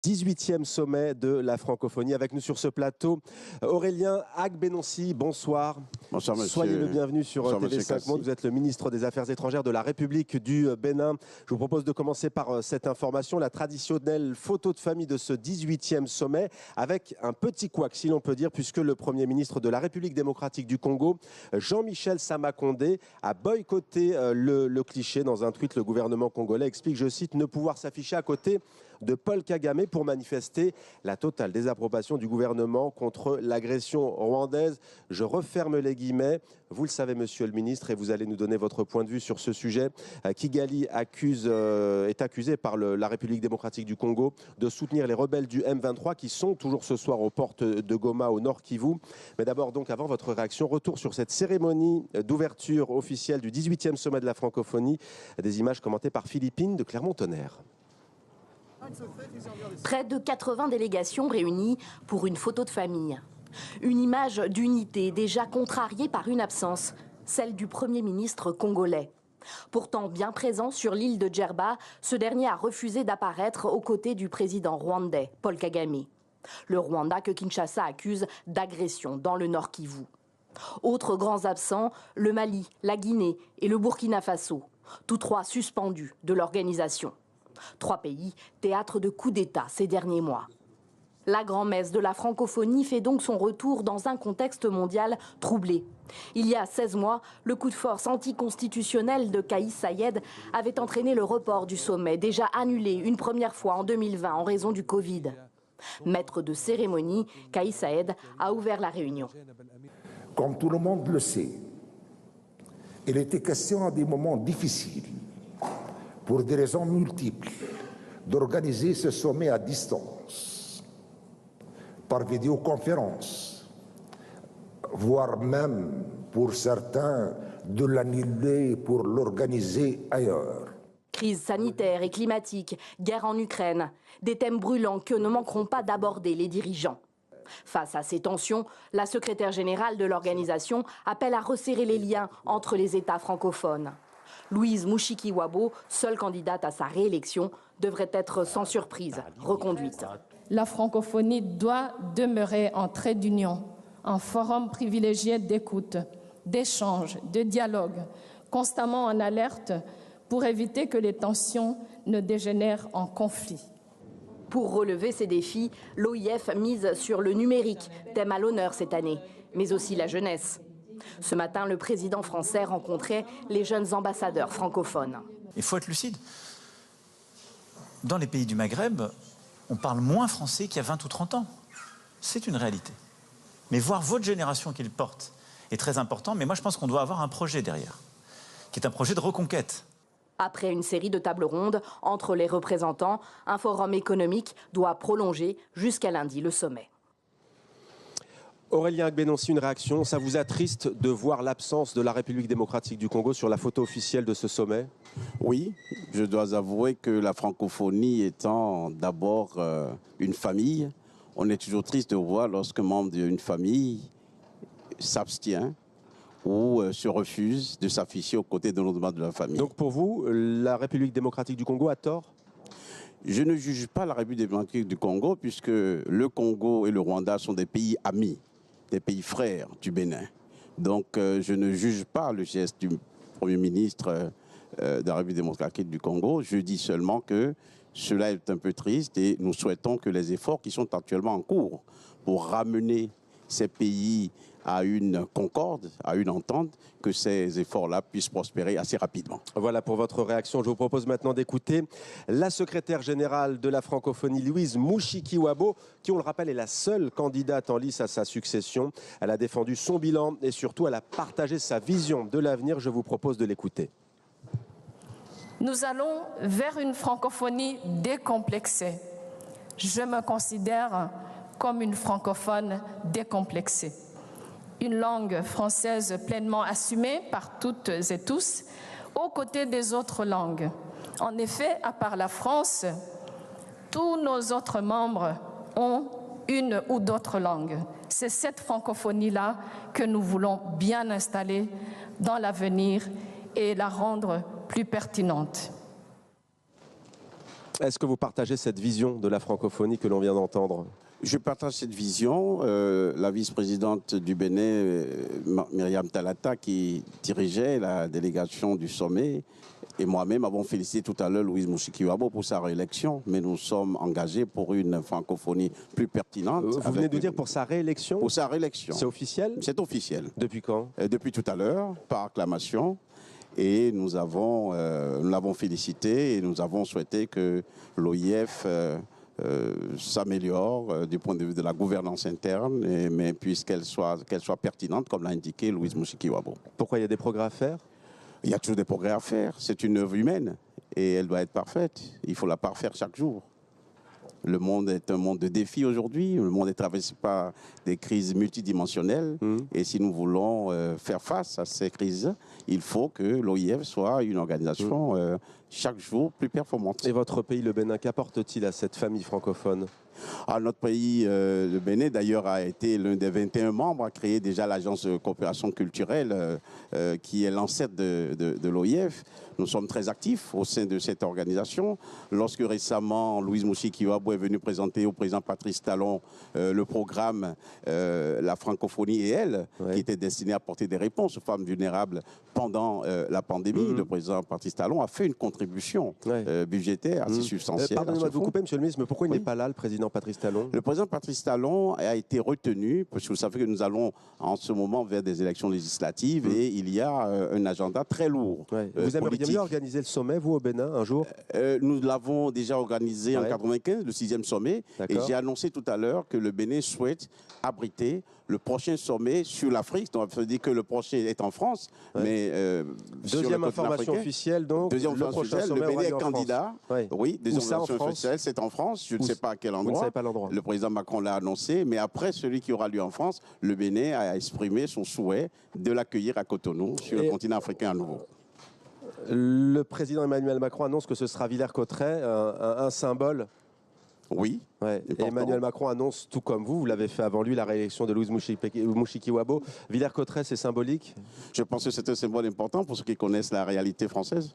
18e sommet de la francophonie. Avec nous sur ce plateau, Aurélien Agbenonsi, bonsoir. Bonsoir monsieur. Soyez le bienvenu sur TV5 Monde. Vous êtes le ministre des Affaires étrangères de la République du Bénin. Je vous propose de commencer par cette information, la traditionnelle photo de famille de ce 18e sommet, avec un petit couac, si l'on peut dire, puisque le Premier ministre de la République démocratique du Congo, Jean-Michel Sama-Kondé, a boycotté le cliché. Dans un tweet, le gouvernement congolais explique, je cite, ne pouvoir s'afficher à côté de Paul Kagame pour manifester la totale désapprobation du gouvernement contre l'agression rwandaise. Je referme les guillemets. Vous le savez, monsieur le ministre, et vous allez nous donner votre point de vue sur ce sujet. Kigali est accusé par la République démocratique du Congo de soutenir les rebelles du M23 qui sont toujours ce soir aux portes de Goma, au nord Kivu. Mais d'abord, donc, avant votre réaction, retour sur cette cérémonie d'ouverture officielle du 18e sommet de la francophonie. Des images commentées par Philippine de Clermont-Tonnerre. Près de 80 délégations réunies pour une photo de famille. Une image d'unité déjà contrariée par une absence, celle du Premier ministre congolais. Pourtant bien présent sur l'île de Djerba, ce dernier a refusé d'apparaître aux côtés du président rwandais, Paul Kagame. Le Rwanda que Kinshasa accuse d'agression dans le Nord Kivu. Autres grands absents, le Mali, la Guinée et le Burkina Faso, tous trois suspendus de l'organisation. 3 pays, théâtre de coups d'État ces derniers mois. La grand-messe de la francophonie fait donc son retour dans un contexte mondial troublé. Il y a 16 mois, le coup de force anticonstitutionnel de Kais Saied avait entraîné le report du sommet, déjà annulé une première fois en 2020 en raison du Covid. Maître de cérémonie, Kais Saied a ouvert la réunion. Comme tout le monde le sait, il était question à des moments difficiles, pour des raisons multiples, d'organiser ce sommet à distance, par vidéoconférence, voire même, pour certains, de l'annuler pour l'organiser ailleurs. Crise sanitaire et climatique, guerre en Ukraine, des thèmes brûlants que ne manqueront pas d'aborder les dirigeants. Face à ces tensions, la secrétaire générale de l'organisation appelle à resserrer les liens entre les États francophones. Louise Mushikiwabo, seule candidate à sa réélection, devrait être sans surprise reconduite. La francophonie doit demeurer un trait d'union, un forum privilégié d'écoute, d'échange, de dialogue, constamment en alerte pour éviter que les tensions ne dégénèrent en conflit. Pour relever ces défis, l'OIF mise sur le numérique, thème à l'honneur cette année, mais aussi la jeunesse. Ce matin, le président français rencontrait les jeunes ambassadeurs francophones. Il faut être lucide. Dans les pays du Maghreb, on parle moins français qu'il y a 20 ou 30 ans. C'est une réalité. Mais voir votre génération qui le porte est très important. Mais moi, je pense qu'on doit avoir un projet derrière, qui est un projet de reconquête. Après une série de tables rondes entre les représentants, un forum économique doit prolonger jusqu'à lundi le sommet. Aurélien Agbenonsi, une réaction. Ça vous attriste de voir l'absence de la République démocratique du Congo sur la photo officielle de ce sommet? Oui, je dois avouer que la francophonie étant d'abord une famille, on est toujours triste de voir lorsqu'un membre d'une famille s'abstient ou se refuse de s'afficher aux côtés de l'autre membre de la famille. Donc pour vous, la République démocratique du Congo a tort? Je ne juge pas la République démocratique du Congo puisque le Congo et le Rwanda sont des pays amis, des pays frères du Bénin. Donc je ne juge pas le geste du Premier ministre de la République démocratique du Congo. Je dis seulement que cela est un peu triste et nous souhaitons que les efforts qui sont actuellement en cours pour ramener ces pays à une concorde, à une entente, que ces efforts-là puissent prospérer assez rapidement. Voilà pour votre réaction. Je vous propose maintenant d'écouter la secrétaire générale de la francophonie, Louise Mushikiwabo, qui, on le rappelle, est la seule candidate en lice à sa succession. Elle a défendu son bilan et surtout, elle a partagé sa vision de l'avenir. Je vous propose de l'écouter. Nous allons vers une francophonie décomplexée. Je me considère comme une francophone décomplexée. Une langue française pleinement assumée par toutes et tous, aux côtés des autres langues. En effet, à part la France, tous nos autres membres ont une ou d'autres langues. C'est cette francophonie-là que nous voulons bien installer dans l'avenir et la rendre plus pertinente. Est-ce que vous partagez cette vision de la francophonie que l'on vient d'entendre? Je partage cette vision. La vice-présidente du Bénin, Myriam Talata, qui dirigeait la délégation du sommet, et moi-même avons félicité tout à l'heure Louise Mushikiwabo pour sa réélection, mais nous sommes engagés pour une francophonie plus pertinente. Vous venez de dire pour sa réélection? Pour sa réélection. C'est officiel? C'est officiel. Depuis quand? Depuis tout à l'heure, par acclamation. Et nous l'avons félicité et nous avons souhaité que l'OIF s'améliore du point de vue de la gouvernance interne, mais puisqu'elle soit pertinente, comme l'a indiqué Louise Mushikiwabo. Pourquoi il y a des progrès à faire? Il y a toujours des progrès à faire. C'est une œuvre humaine et elle doit être parfaite. Il faut la parfaire chaque jour. Le monde est un monde de défis aujourd'hui. Le monde est traversé par des crises multidimensionnelles. Et si nous voulons faire face à ces crises, il faut que l'OIF soit une organisation chaque jour plus performante. Et votre pays, le Bénin, qu'apporte-t-il à cette famille francophone? Notre pays, le Bénin, d'ailleurs, a été l'un des 21 membres à créer déjà l'Agence de coopération culturelle, qui est l'ancêtre de l'OIF. Nous sommes très actifs au sein de cette organisation. Lorsque récemment, Louise Mushikiwabo est venue présenter au président Patrice Talon le programme La francophonie et elle, qui était destiné à apporter des réponses aux femmes vulnérables pendant la pandémie, le président Patrice Talon a fait une contribution budgétaire assez substantielle. Pardonnez-moi de vous couper, monsieur le ministre, mais pourquoi il n'est pas là, le président Patrice Talon? Le président Patrice Talon a été retenu, parce que vous savez que nous allons en ce moment vers des élections législatives et il y a un agenda très lourd. Vous aimeriez mieux organiser le sommet, vous, au Bénin, un jour? Nous l'avons déjà organisé en 1995, le 6e sommet. Et j'ai annoncé tout à l'heure que le Bénin souhaite abriter le prochain sommet sur l'Afrique. Donc, ça veut dire que le prochain est en France. Mais, deuxième information officielle, donc. Deuxième information officielle, le Bénin est candidat. Oui, deuxième information officielle, c'est en France. Je ne sais pas à quel endroit. Vous ne savez pas l'endroit. Le président Macron l'a annoncé. Mais après celui qui aura lieu en France, le Bénin a exprimé son souhait de l'accueillir à Cotonou, sur le continent africain à nouveau. Le président Emmanuel Macron annonce que ce sera Villers-Cotterêts, un symbole. Oui. Et Emmanuel Macron annonce, tout comme vous l'avez fait avant lui, la réélection de Louise Mushikiwabo. Villers-Cotterêts, c'est symbolique? Je pense que c'est un symbole important pour ceux qui connaissent la réalité française.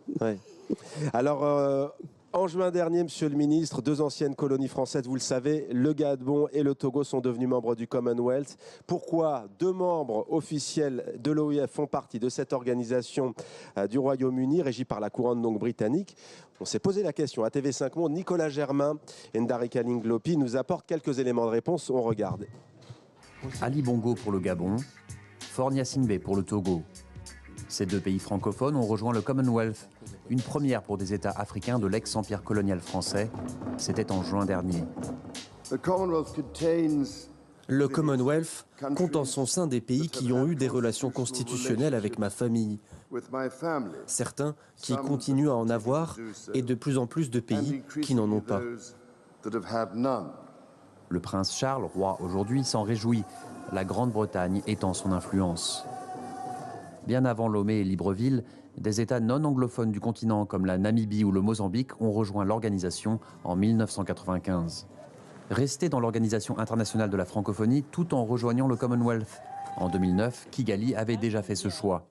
Alors, en juin dernier, monsieur le ministre, 2 anciennes colonies françaises, vous le savez, le Gabon et le Togo sont devenus membres du Commonwealth. Pourquoi 2 membres officiels de l'OIF font partie de cette organisation du Royaume-Uni, régie par la couronne donc britannique? On s'est posé la question à TV5 Monde. Nicolas Germain et Ndarika Linglopi nous apportent quelques éléments de réponse. On regarde. Ali Bongo pour le Gabon, Faure Gnassingbé pour le Togo. Ces 2 pays francophones ont rejoint le Commonwealth, une première pour des États africains de l'ex-empire colonial français. C'était en juin dernier. Le Commonwealth compte en son sein des pays qui ont eu des relations constitutionnelles avec ma famille. Certains qui continuent à en avoir et de plus en plus de pays qui n'en ont pas. Le prince Charles, roi aujourd'hui, s'en réjouit, la Grande-Bretagne étant son influence. Bien avant Lomé et Libreville, des États non anglophones du continent comme la Namibie ou le Mozambique ont rejoint l'organisation en 1995. Resté dans l'Organisation internationale de la francophonie tout en rejoignant le Commonwealth. En 2009, Kigali avait déjà fait ce choix.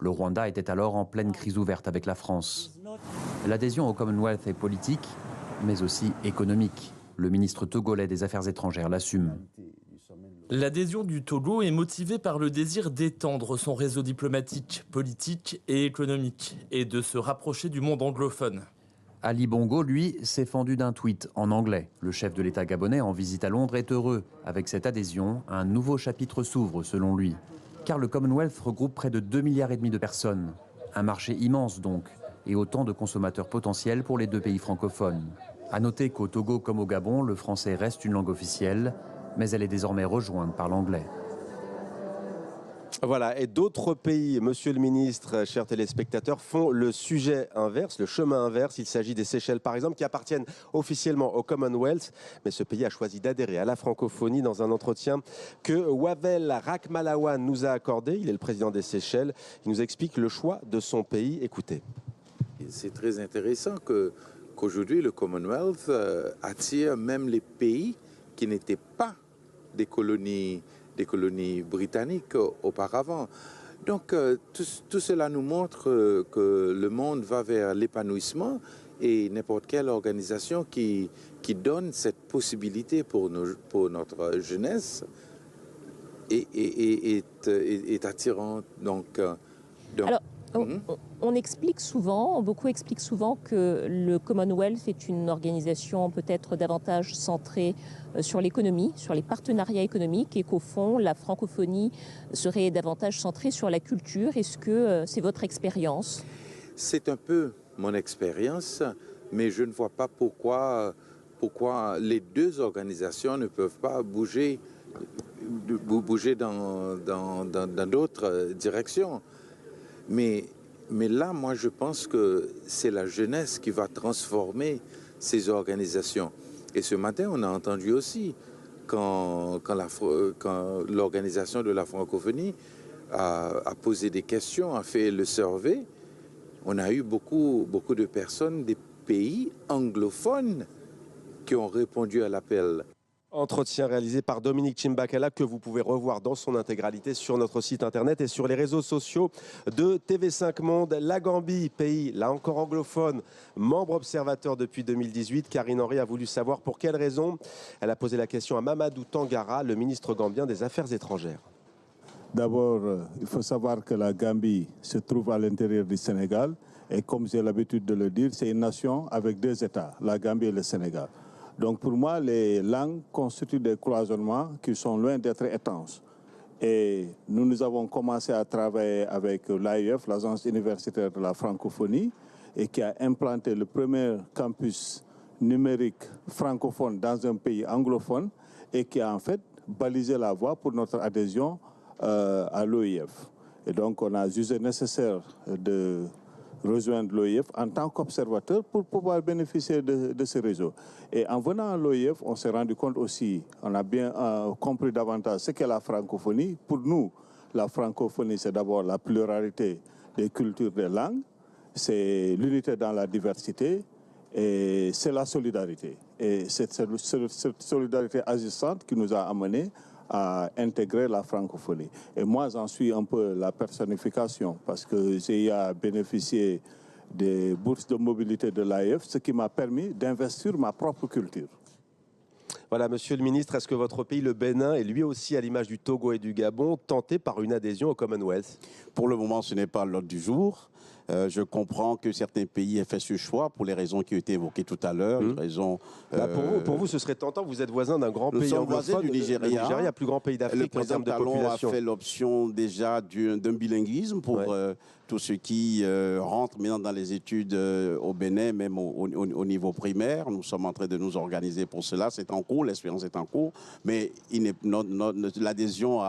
Le Rwanda était alors en pleine crise ouverte avec la France. L'adhésion au Commonwealth est politique, mais aussi économique. Le ministre togolais des Affaires étrangères l'assume. L'adhésion du Togo est motivée par le désir d'étendre son réseau diplomatique, politique et économique, et de se rapprocher du monde anglophone. Ali Bongo, lui, s'est fendu d'un tweet en anglais. Le chef de l'État gabonais en visite à Londres est heureux. Avec cette adhésion, un nouveau chapitre s'ouvre selon lui. Car le Commonwealth regroupe près de 2,5 milliards de personnes. Un marché immense donc, et autant de consommateurs potentiels pour les 2 pays francophones. A noter qu'au Togo comme au Gabon, le français reste une langue officielle, mais elle est désormais rejointe par l'anglais. Voilà, et d'autres pays, monsieur le ministre, chers téléspectateurs, font le sujet inverse, le chemin inverse. Il s'agit des Seychelles, par exemple, qui appartiennent officiellement au Commonwealth. Mais ce pays a choisi d'adhérer à la francophonie dans un entretien que Wavel Rakmalawan nous a accordé. Il est le président des Seychelles. Il nous explique le choix de son pays. Écoutez. C'est très intéressant qu'aujourd'hui, le Commonwealth attire même les pays qui n'étaient pas des colonies britanniques auparavant. Donc tout cela nous montre que le monde va vers l'épanouissement et n'importe quelle organisation qui donne cette possibilité pour notre jeunesse est attirante. Alors, on explique souvent, beaucoup expliquent souvent que le Commonwealth est une organisation peut-être davantage centrée sur l'économie, sur les partenariats économiques, et qu'au fond, la francophonie serait davantage centrée sur la culture. Est-ce que c'est votre expérience? C'est un peu mon expérience, mais je ne vois pas pourquoi les deux organisations ne peuvent pas bouger dans d'autres directions. Mais là, moi, je pense que c'est la jeunesse qui va transformer ces organisations. Et ce matin, on a entendu aussi, quand l'organisation de la francophonie a posé des questions, a fait le survey, on a eu beaucoup de personnes des pays anglophones qui ont répondu à l'appel. Entretien réalisé par Dominique Chimbakala que vous pouvez revoir dans son intégralité sur notre site internet et sur les réseaux sociaux de TV5 Monde. La Gambie, pays là encore anglophone, membre observateur depuis 2018. Karine Henry a voulu savoir pour quelles raisons. Elle a posé la question à Mamadou Tangara, le ministre gambien des Affaires étrangères. D'abord, il faut savoir que la Gambie se trouve à l'intérieur du Sénégal et comme j'ai l'habitude de le dire, c'est une nation avec deux États, la Gambie et le Sénégal. Donc pour moi, les langues constituent des cloisonnements qui sont loin d'être étanches. Et nous avons commencé à travailler avec l'AIF, l'Agence universitaire de la francophonie, et qui a implanté le premier campus numérique francophone dans un pays anglophone et qui a en fait balisé la voie pour notre adhésion à l'OIF. Et donc on a jugé nécessaire de rejoindre l'OIF en tant qu'observateur pour pouvoir bénéficier de ce réseau. Et en venant à l'OIF, on s'est rendu compte aussi, on a bien compris davantage ce qu'est la francophonie. Pour nous, la francophonie, c'est d'abord la pluralité des cultures, des langues, c'est l'unité dans la diversité et c'est la solidarité. Et c'est cette solidarité agissante qui nous a amenés à intégrer la francophonie. Et moi, j'en suis un peu la personnification parce que j'ai bénéficié des bourses de mobilité de l'AIF, ce qui m'a permis d'investir ma propre culture. Voilà, monsieur le ministre, est-ce que votre pays, le Bénin, est lui aussi, à l'image du Togo et du Gabon, tenté par une adhésion au Commonwealth? Pour le moment, ce n'est pas l'ordre du jour. Je comprends que certains pays aient fait ce choix pour les raisons qui ont été évoquées tout à l'heure. Pour vous, ce serait tentant. Vous êtes voisin d'un grand pays anglophone, du Nigeria. Le Nigeria, plus grand pays d'Afrique en termes de population. A fait l'option déjà d'un bilinguisme pour tous ceux qui rentrent maintenant dans les études au Bénin, même au niveau primaire. Nous sommes en train de nous organiser pour cela. C'est en cours, l'expérience est en cours. Mais l'adhésion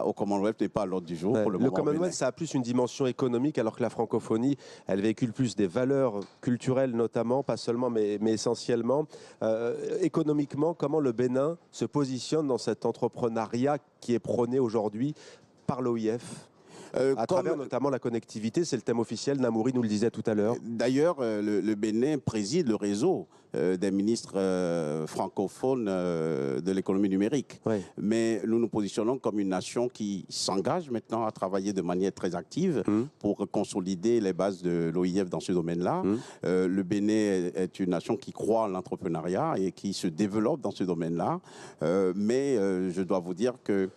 au Commonwealth n'est pas à l'ordre du jour pour le moment. Le Commonwealth, ça a plus une dimension économique, alors que la francophonie, elle véhicule plus des valeurs culturelles notamment, pas seulement, mais essentiellement. Économiquement, comment le Bénin se positionne dans cet entrepreneuriat qui est prôné aujourd'hui par l'OIF à travers notamment la connectivité? C'est le thème officiel, Namouri nous le disait tout à l'heure. D'ailleurs, le Bénin préside le réseau des ministres francophones de l'économie numérique. Oui. Mais nous nous positionnons comme une nation qui s'engage maintenant à travailler de manière très active pour consolider les bases de l'OIF dans ce domaine-là. Le Bénin est une nation qui croit en l'entrepreneuriat et qui se développe dans ce domaine-là. Mais je dois vous dire que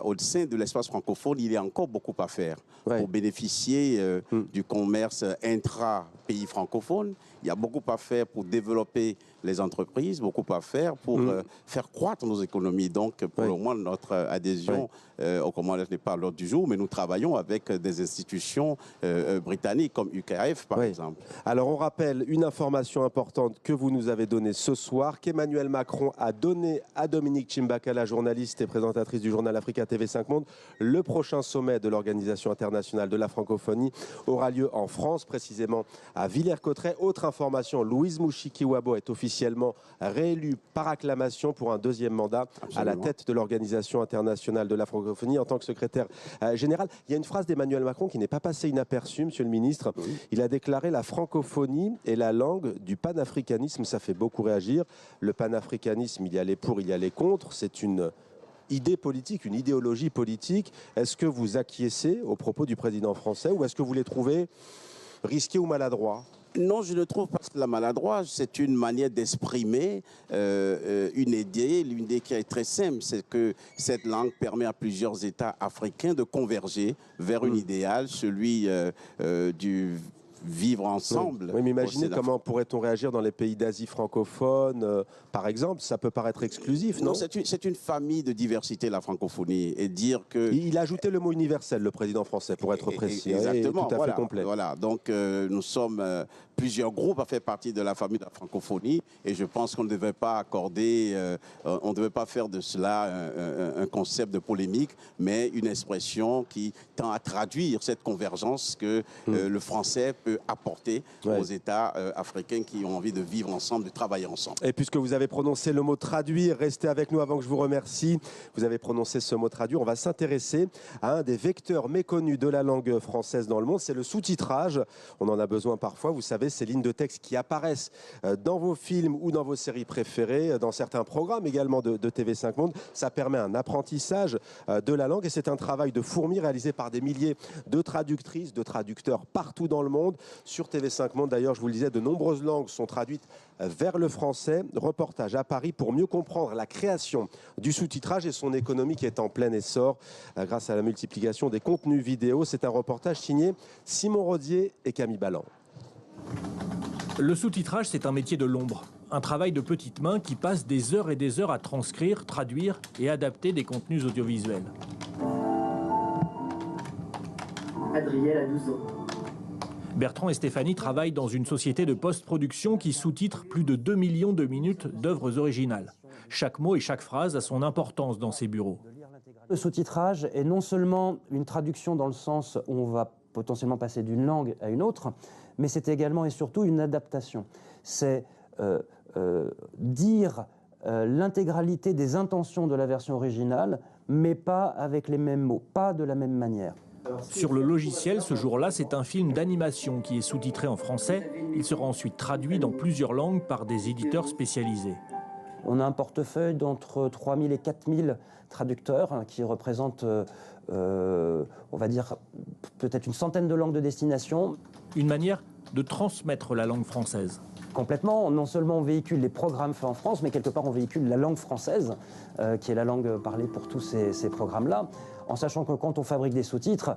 au sein de l'espace francophone, il y a encore beaucoup à faire pour bénéficier du commerce intra-pays francophone. Il y a beaucoup à faire pour développer les entreprises, beaucoup à faire pour faire croître nos économies. Donc, pour le moment, notre adhésion au Commonwealth n'est pas à l'ordre du jour, mais nous travaillons avec des institutions britanniques comme UKF, par exemple. Alors, on rappelle une information importante que vous nous avez donnée ce soir, qu'Emmanuel Macron a donnée à Dominique Chimbakala, journaliste et présentatrice du journal Africa TV5 Monde. Le prochain sommet de l'Organisation internationale de la francophonie aura lieu en France, précisément à Villers-Cotterêts. Autre information, Louise Mushikiwabo est officiellement réélue par acclamation pour un deuxième mandat à la tête de l'Organisation internationale de la francophonie en tant que secrétaire général. Il y a une phrase d'Emmanuel Macron qui n'est pas passée inaperçue, monsieur le ministre. Il a déclaré: la francophonie est la langue du panafricanisme. Ça fait beaucoup réagir. Le panafricanisme, il y a les pour, il y a les contre. C'est une idée politique, une idéologie politique. Est-ce que vous acquiescez aux propos du président français ou est-ce que vous les trouvez risqués ou maladroits? Non, je ne trouve pas cela maladroit. C'est une manière d'exprimer une idée qui est très simple. C'est que cette langue permet à plusieurs États africains de converger vers un idéal, celui du vivre ensemble. Oui, mais imaginez comment pourrait-on réagir dans les pays d'Asie francophone, par exemple. Ça peut paraître exclusif, non? Non, c'est une famille de diversité, la francophonie. Et dire que... Il a ajouté le mot universel, le président français, pour être précis. Exactement, tout à fait complet. Voilà, donc nous sommes plusieurs groupes à faire partie de la famille de la francophonie. Et je pense qu'on ne devait pas accorder, on ne devait pas faire de cela un concept de polémique, mais une expression qui tend à traduire cette convergence que le français peut apporter aux États africains qui ont envie de vivre ensemble, de travailler ensemble. Et puisque vous avez prononcé le mot traduire, restez avec nous avant que je vous remercie. Vous avez prononcé ce mot traduire. On va s'intéresser à un des vecteurs méconnus de la langue française dans le monde, c'est le sous-titrage. On en a besoin parfois, vous savez, ces lignes de texte qui apparaissent dans vos films ou dans vos séries préférées, dans certains programmes également de TV5 Monde. Ça permet un apprentissage de la langue et c'est un travail de fourmi réalisé par des milliers de traductrices, de traducteurs partout dans le monde. Sur TV5 Monde, d'ailleurs, je vous le disais, de nombreuses langues sont traduites vers le français. Reportage à Paris pour mieux comprendre la création du sous-titrage et son économie qui est en plein essor grâce à la multiplication des contenus vidéo. C'est un reportage signé Simon Rodier et Camille Balland. Le sous-titrage, c'est un métier de l'ombre. Un travail de petites mains qui passe des heures et des heures à transcrire, traduire et adapter des contenus audiovisuels. Adriel a 12 ans. Bertrand et Stéphanie travaillent dans une société de post-production qui sous-titre plus de 2 millions de minutes d'œuvres originales. Chaque mot et chaque phrase a son importance dans ces bureaux. Le sous-titrage est non seulement une traduction dans le sens où on va potentiellement passer d'une langue à une autre, mais c'est également et surtout une adaptation. C'est dire l'intégralité des intentions de la version originale, mais pas avec les mêmes mots, pas de la même manière. Sur le logiciel, ce jour-là, c'est un film d'animation qui est sous-titré en français. Il sera ensuite traduit dans plusieurs langues par des éditeurs spécialisés. On a un portefeuille d'entre 3000 et 4000 traducteurs qui représentent, on va dire, peut-être une centaine de langues de destination. Une manière de transmettre la langue française. Complètement. Non seulement on véhicule les programmes faits en France, mais quelque part on véhicule la langue française, qui est la langue parlée pour tous ces programmes-là. En sachant que quand on fabrique des sous-titres,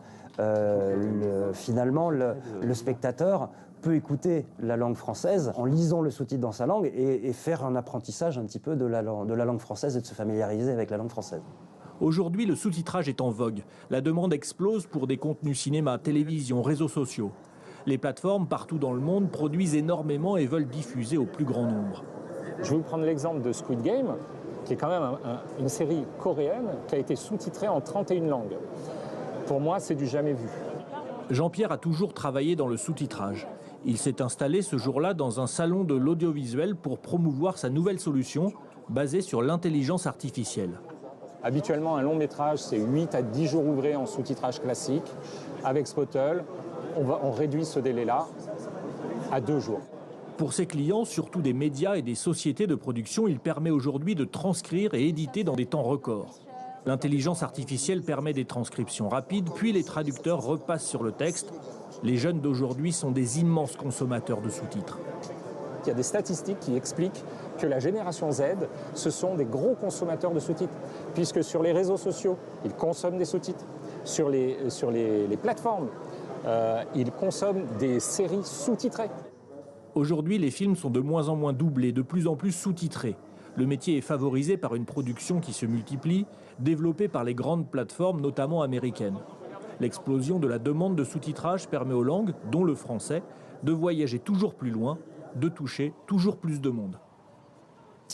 finalement, le spectateur peut écouter la langue française en lisant le sous-titre dans sa langue et faire un apprentissage un petit peu de la langue française et de se familiariser avec la langue française. Aujourd'hui, le sous-titrage est en vogue. La demande explose pour des contenus cinéma, télévision, réseaux sociaux. Les plateformes partout dans le monde produisent énormément et veulent diffuser au plus grand nombre. Je vais vous prendre l'exemple de Squid Game, qui est quand même une série coréenne qui a été sous-titrée en 31 langues. Pour moi, c'est du jamais vu. Jean-Pierre a toujours travaillé dans le sous-titrage. Il s'est installé ce jour-là dans un salon de l'audiovisuel pour promouvoir sa nouvelle solution basée sur l'intelligence artificielle. Habituellement, un long métrage, c'est 8 à 10 jours ouvrés en sous-titrage classique. Avec Spottle, on réduit ce délai-là à 2 jours. Pour ses clients, surtout des médias et des sociétés de production, il permet aujourd'hui de transcrire et éditer dans des temps records. L'intelligence artificielle permet des transcriptions rapides, puis les traducteurs repassent sur le texte. Les jeunes d'aujourd'hui sont des immenses consommateurs de sous-titres. Il y a des statistiques qui expliquent que la génération Z, ce sont des gros consommateurs de sous-titres, puisque sur les réseaux sociaux, ils consomment des sous-titres. Sur les plateformes, ils consomment des séries sous-titrées. Aujourd'hui, les films sont de moins en moins doublés, de plus en plus sous-titrés. Le métier est favorisé par une production qui se multiplie, développée par les grandes plateformes, notamment américaines. L'explosion de la demande de sous-titrage permet aux langues, dont le français, de voyager toujours plus loin, de toucher toujours plus de monde.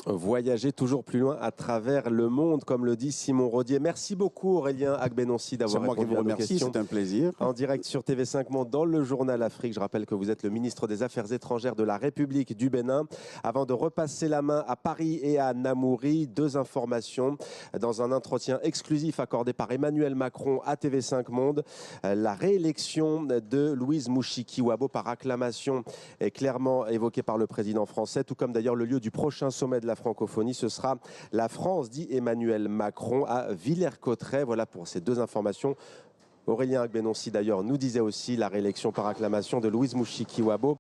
Voyager toujours plus loin à travers le monde, comme le dit Simon Rodier. Merci beaucoup Aurélien Agbenonsi d'avoir répondu à nos questions. C'est un plaisir. En direct sur TV5 Monde dans le journal Afrique. Je rappelle que vous êtes le ministre des Affaires étrangères de la République du Bénin. Avant de repasser la main à Paris et à Namouri, 2 informations. Dans un entretien exclusif accordé par Emmanuel Macron à TV5 Monde, la réélection de Louise Mushikiwabo par acclamation est clairement évoquée par le président français, tout comme d'ailleurs le lieu du prochain sommet de la francophonie. Ce sera la France, dit Emmanuel Macron, à Villers-Cotterêts. Voilà pour ces 2 informations. Aurélien Agbenonsi d'ailleurs nous disait aussi la réélection par acclamation de Louise Mushikiwabo.